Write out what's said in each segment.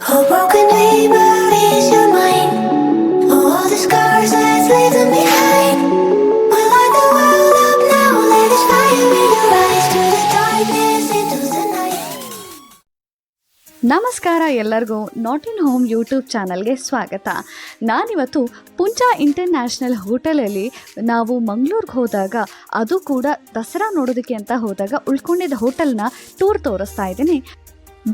A broken neighbor is your mind. All the scars that's leaving behind. We light the world up now. Let us fire in your eyes. Through the darkness into the night. ನಮಸ್ಕಾರ ಎಲ್ಲರಿಗೂ not in home YouTube ಚಾನಲ್ಗೆ ಸ್ವಾಗತ. ನಾನಿವತ್ತು ಪುಂಚಾ international ಹೋಟೆಲಲ್ಲಿ ನಾವು ಮಂಗಳೂರಿಗೆ ಹೋದಾಗ, ಅದು ಕೂಡ ದಸರಾ ನೋಡೋದಕ್ಕೆ ಅಂತ ಹೋದಾಗ ಉಳ್ಕೊಂಡಿದ್ದ ಹೋಟೆಲ್ನ ಟೂರ್ ತೋರಿಸ್ತಾ ಇದ್ದೀನಿ.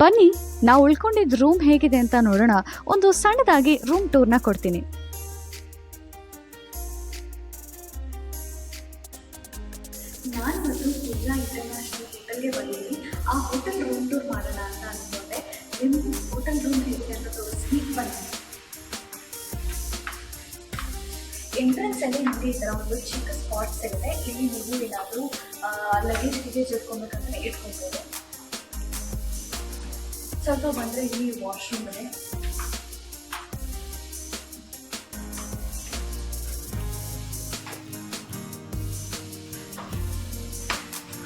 ಬನ್ನಿ, ನಾವು ಉಳ್ಕೊಂಡಿದ್ದ ರೂಮ್ ಹೇಗಿದೆ ಅಂತ ನೋಡೋಣ. ಒಂದು ಸಣ್ಣದಾಗಿ ರೂಮ್ ಟೂರ್ನ ಕೊಡ್ತೀನಿ. ನಾನು ಮತ್ತು ಪುಂಚಾ ಇಂಟರ್ನ್ಯಾಷನಲ್ ಹೋಟೆಲ್ಗೆ ಬಂದಿದ್ದೀನಿ. ಆ ಹೋಟೆಲ್ ರೂಮ್ ಟೂರ್ ಮಾಡೋಣ ಅಂತ ಅಂದ್ಕೊಂಡೆ. ನಿಮ್ಗೆ ಹೋಟೆಲ್ ರೂಮ್ ಹೇಗೆ ಅಂತ ತೋರಿಸಿ ಬನ್ನಿ. ಎಂಟ್ರೆನ್ಸ್ ಅಲ್ಲಿ ನಿಮಗೆ ಈ ಥರ ಒಂದು ಚಿಕ್ಕ ಸ್ಪಾಟ್ ಸಿಗುತ್ತೆ. ಇಲ್ಲಿ ನೀವು ಏನಾದರೂ ಲಗೇಜ್ ಇಟ್ಕೊಬೇಕಂದ್ರೆ ಇಟ್ಕೊಬೋದು. ಸ್ವಲ್ಪ ಬಂದರೆ ಇಲ್ಲಿ ವಾಶ್ರೂಮ್ ಇದೆ.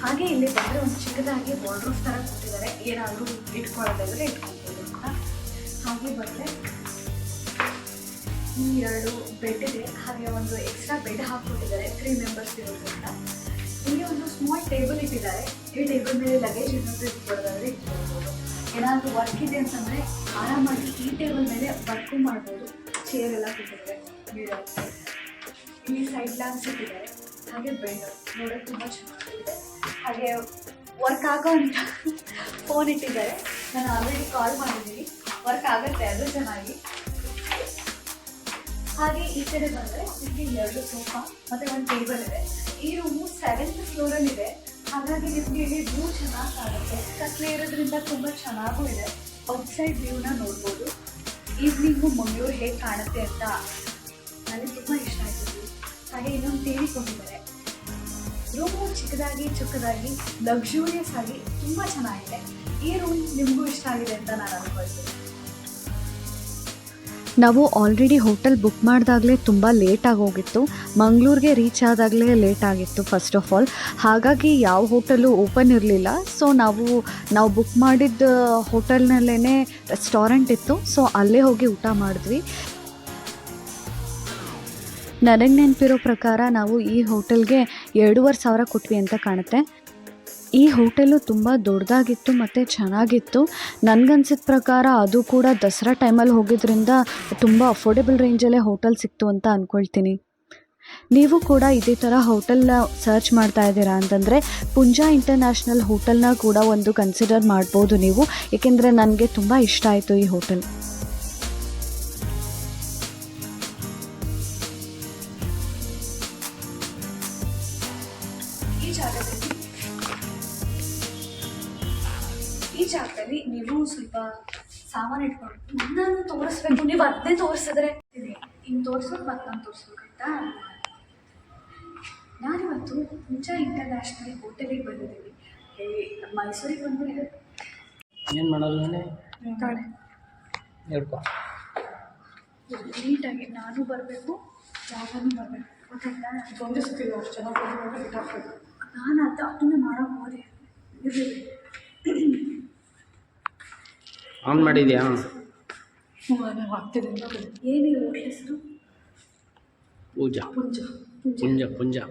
ಹಾಗೆ ಇಲ್ಲಿ ಬಂದರೆ ಒಂದು ಚಿಕ್ಕದಾಗಿ ವಾರ್ಡ್ರೋಬ್ ಥರ ಕೊಟ್ಟಿದ್ದಾರೆ, ಏನಾದರೂ ಇಟ್ಕೊಳ್ಳೋದಾದರೆ ಇಟ್ಕೊಬೋದು ಅಂತ. ಹಾಗೆ ಬಂದರೆ ಈ 2 ಬೆಡ್ ಇದೆ, ಹಾಗೆ ಒಂದು ಎಕ್ಸ್ಟ್ರಾ ಬೆಡ್ ಹಾಕ್ಕೊಟ್ಟಿದ್ದಾರೆ 3 ಮೆಂಬರ್ಸ್ ಇರೋದ್ರಿಂದ. ಇಲ್ಲಿ ಒಂದು ಸ್ಮಾಲ್ ಟೇಬಲ್ ಇಟ್ಟಿದ್ದಾರೆ. ಈ ಟೇಬಲ್ ಮೇಲೆ ಲಗೇಜ್ ಏನಾದರೂ ಇಟ್ಕೊಳ್ಳೋದಾದರೆ ಇಟ್ಕೊಳ್ಬೋದು. ಏನಾದರೂ ವರ್ಕ್ ಇದೆ ಅಂತಂದರೆ ಆರಾಮಾಗಿ ಈ ಟೇಬಲ್ ಮೇಲೆ ವರ್ಕು ಮಾಡ್ಬೋದು. ಚೇರ್ ಎಲ್ಲ ಕೊಟ್ಟಿದ್ದಾರೆ. ಇಲ್ಲಿ ಸೈಡ್ ಲ್ಯಾಂಪ್ಸ್ ಇಟ್ಟಿದ್ದಾರೆ. ಹಾಗೆ ಬೆಡ್ ನೋಡೋಕ್ಕೆ ತುಂಬ ಚೆನ್ನಾಗಿದೆ. ಹಾಗೆ ವರ್ಕ್ ಆಗೋ ಅಂತ ಫೋನ್ ಇಟ್ಟಿದ್ದಾರೆ. ನಾನು ಆಲ್ರೆಡಿ ಕಾಲ್ ಮಾಡಿದ್ದೀನಿ, ವರ್ಕ್ ಆಗುತ್ತೆ ಅದು ಚೆನ್ನಾಗಿ. ಹಾಗೆ ಈ ಕಡೆ ಬಂದರೆ ಇಲ್ಲಿ 2 ಸೋಫಾ ಮತ್ತು ಒಂದು ಟೇಬಲ್ ಇದೆ. ಈ ರೂಮು 7th ಫ್ಲೋರಲ್ಲಿದೆ. ಹಾಗಾಗಿ ನಿಮಗೆ ಇಲ್ಲಿ ವ್ಯೂ ಚೆನ್ನಾಗಿ ಕಾಣುತ್ತೆ. ಕತ್ಲೆ ಇರೋದ್ರಿಂದ ತುಂಬ ಚೆನ್ನಾಗೂ ಇದೆ. ಔಟ್ಸೈಡ್ ವ್ಯೂನ ನೋಡ್ಬೋದು. ಈವ್ನಿಂಗು ಮಂಗಳೂರು ಹೇಗೆ ಕಾಣುತ್ತೆ ಅಂತ ನನಗೆ ತುಂಬ ಇಷ್ಟ ಆಯಿತು. ಹಾಗೆ ಇನ್ನೊಂದು ಟಿವಿ ಕೊಟ್ಟಿದ್ದಾರೆ. ರೂಮು ಚಿಕ್ಕದಾಗಿ ಲಕ್ಸುರಿಯಸ್ ಆಗಿ ತುಂಬ ಚೆನ್ನಾಗಿದೆ. ಈ ರೂಮ್ ನಿಮಗೂ ಇಷ್ಟ ಆಗಿದೆ ಅಂತ ನಾನು ಅನ್ಕೊಳ್ತೀನಿ. ನಾವು ಆಲ್ರೆಡಿ ಹೋಟೆಲ್ ಬುಕ್ ಮಾಡಿದಾಗಲೇ ತುಂಬ ಲೇಟಾಗಿ ಹೋಗಿತ್ತು. ಮಂಗಳೂರಿಗೆ ರೀಚ್ ಆದಾಗಲೇ ಲೇಟ್ ಆಗಿತ್ತು ಫಸ್ಟ್ ಆಫ್ ಆಲ್. ಹಾಗಾಗಿ ಯಾವ ಹೋಟೆಲು ಓಪನ್ ಇರಲಿಲ್ಲ. ಸೊ ನಾವು ಬುಕ್ ಮಾಡಿದ್ದ ಹೋಟೆಲ್ನಲ್ಲೇ ರೆಸ್ಟೋರೆಂಟ್ ಇತ್ತು. ಸೊ ಅಲ್ಲೇ ಹೋಗಿ ಊಟ ಮಾಡಿದ್ವಿ. ನನಗೆ ನೆನಪಿರೋ ಪ್ರಕಾರ ನಾವು ಈ ಹೋಟೆಲ್ಗೆ 2,500 ಕೊಟ್ವಿ ಅಂತ ಕಾಣುತ್ತೆ. ಈ ಹೋಟೆಲು ತುಂಬ ದೊಡ್ಡದಾಗಿತ್ತು ಮತ್ತು ಚೆನ್ನಾಗಿತ್ತು. ನನಗನ್ಸಿದ ಪ್ರಕಾರ ಅದು ಕೂಡ ದಸರಾ ಟೈಮಲ್ಲಿ ಹೋಗಿದ್ರಿಂದ ತುಂಬ ಅಫೋರ್ಡೆಬಲ್ ರೇಂಜಲ್ಲೇ ಹೋಟೆಲ್ ಸಿಕ್ತು ಅಂತ ಅಂದ್ಕೊಳ್ತೀನಿ. ನೀವು ಕೂಡ ಇದೇ ಥರ ಹೋಟೆಲ್ನ ಸರ್ಚ್ ಮಾಡ್ತಾ ಇದ್ದೀರಾ ಅಂತಂದರೆ ಪುಂಚಾ ಇಂಟರ್ನ್ಯಾಷನಲ್ ಹೋಟೆಲ್ನ ಕೂಡ ಒಂದು ಕನ್ಸಿಡರ್ ಮಾಡ್ಬೋದು ನೀವು. ಏಕೆಂದರೆ ನನಗೆ ತುಂಬ ಇಷ್ಟ ಆಯಿತು ಈ ಹೋಟೆಲ್. ಈ ಜಾಗದಲ್ಲಿ ನೀವು ಸ್ವಲ್ಪ ಸಾಮಾನು ಇಟ್ಕೊಂಡು ನಾನು ತೋರಿಸ್ಬೇಕು. ನೀವು ಅದನ್ನೇ ತೋರಿಸಿದ್ರೆ ಹಿಂಗೆ ತೋರಿಸ್ಬೇಕು, ಮತ್ತೆ ನಾನು ತೋರಿಸ್ಬೇಕಂತ. ನಾನಿವತ್ತು ಪುಂಚಾ ಇಂಟರ್ನ್ಯಾಷನಲ್ ಹೋಟೆಲಿಗೆ ಬಂದಿದ್ದೀನಿ. ಮೈಸೂರಿಗೆ ಬಂದರೆ ಏನು ಮಾಡೋದು ತಾಳೆ ನೀಟಾಗಿ ನಾನು ಬರಬೇಕು, ಜಾಗನೂ ಬರಬೇಕು. ಗೊತ್ತಾಯ್ತಾ? ತೊಂದಿಸ್ತೀವಿ ಅಷ್ಟು ಚೆನ್ನಾಗಿ ನಾನು ಅದನ್ನು ಮಾಡೋಕೆ ಹೋದೆ. ಆನ್ ಮಾಡಿದ್ಯಾ? ಏನು ಈ ಹೋಟ್ಲ್ ಹೆಸರು? ಪುಂಜಾ.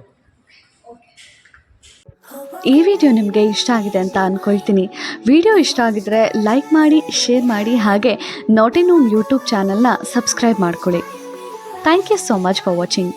ಈ ವಿಡಿಯೋ ನಿಮಗೆ ಇಷ್ಟ ಆಗಿದೆ ಅಂತ ಅಂದ್ಕೊಳ್ತೀನಿ. ವಿಡಿಯೋ ಇಷ್ಟ ಆಗಿದ್ರೆ ಲೈಕ್ ಮಾಡಿ, ಶೇರ್ ಮಾಡಿ, ಹಾಗೆ ನಾಟ್ ಇನ್ ಹೋಮ್ ಯೂಟ್ಯೂಬ್ ಚಾನಲ್ನ ಸಬ್ಸ್ಕ್ರೈಬ್ ಮಾಡ್ಕೊಳ್ಳಿ. Thank you so much for watching.